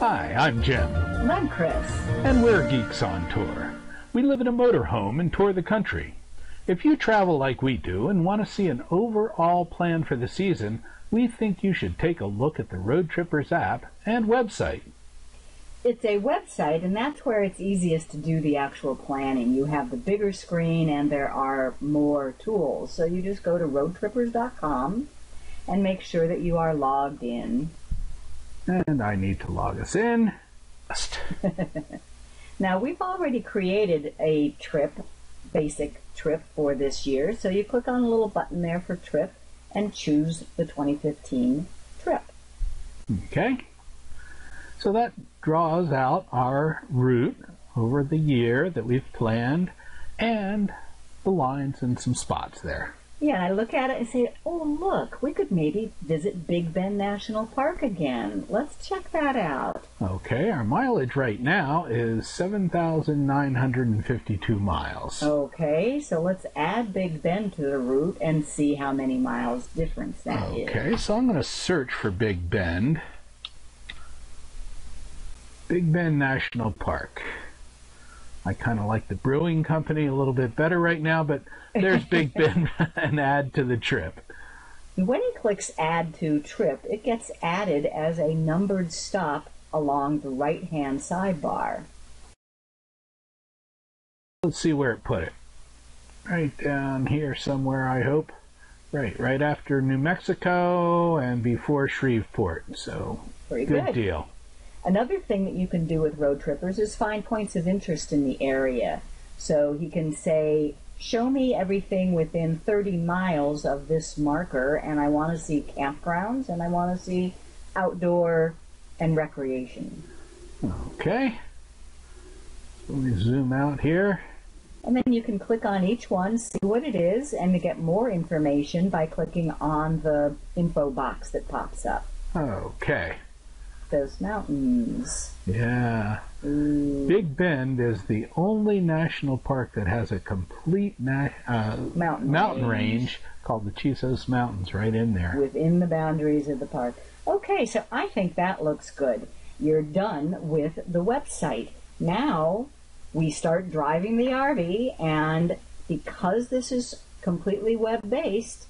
Hi, I'm Jim. And I'm Chris. And we're Geeks on Tour. We live in a motorhome and tour the country. If you travel like we do and want to see an overall plan for the season, we think you should take a look at the Roadtrippers app and website. It's a website, and that's where it's easiest to do the actual planning. You have the bigger screen, and there are more tools. So you just go to roadtrippers.com and make sure that you are logged in. And I need to log us in. Now, we've already created a trip, basic trip for this year. So you click on a little button there for trip and choose the 2015 trip. Okay. So that draws out our route over the year that we've planned and the lines and some spots there. Yeah, and I look at it and say, oh, look, we could maybe visit Big Bend National Park again. Let's check that out. Okay, our mileage right now is 7,952 miles. Okay, so let's add Big Bend to the route and see how many miles difference that is. Okay, so I'm going to search for Big Bend. Big Bend National Park. I kind of like the brewing company a little bit better right now, but there's Big Bend and add to the trip. When he clicks add to trip, it gets added as a numbered stop along the right-hand sidebar. Let's see where it put it. Right down here somewhere, I hope. Right after New Mexico and before Shreveport. So, pretty good deal. Another thing that you can do with Roadtrippers is find points of interest in the area. So he can say, show me everything within 30 miles of this marker, and I want to see campgrounds, and I want to see outdoor and recreation. Okay. Let me zoom out here. And then you can click on each one, see what it is, and to get more information by clicking on the info box that pops up. Okay. Those mountains. Yeah. Ooh. Big Bend is the only national park that has a complete mountain range called the Chisos Mountains right in there. Within the boundaries of the park. Okay, so I think that looks good. You're done with the website. Now we start driving the RV, and because this is completely web-based,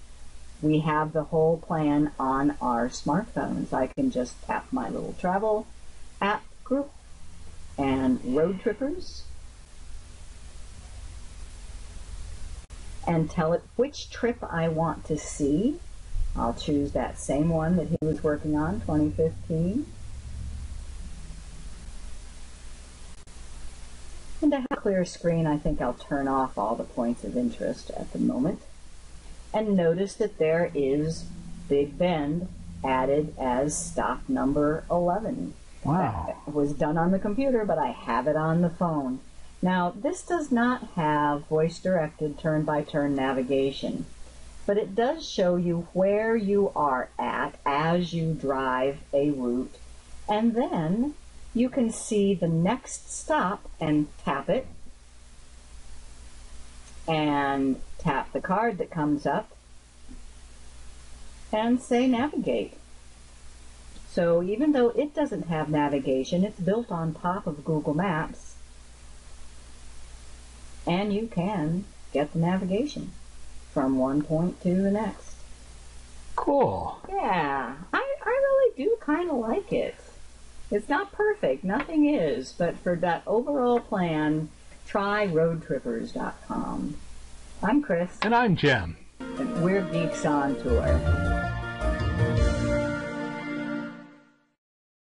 we have the whole plan on our smartphones. I can just tap my little travel app group and Roadtrippers and tell it which trip I want to see. I'll choose that same one that he was working on, 2015. And to have a clear screen, I think I'll turn off all the points of interest at the moment. And notice that there is Big Bend added as stop number 11. Wow. That was done on the computer, but I have it on the phone. Now, this does not have voice-directed turn-by-turn navigation, but it does show you where you are at as you drive a route. And then you can see the next stop and tap it, and tap the card that comes up and say navigate. So even though it doesn't have navigation, it's built on top of Google Maps, and you can get the navigation from one point to the next. Cool. Yeah, I really do kind of like it. It's not perfect, nothing is, but for that overall plan, try roadtrippers.com. I'm Chris. And I'm Jim. And we're Geeks on Tour.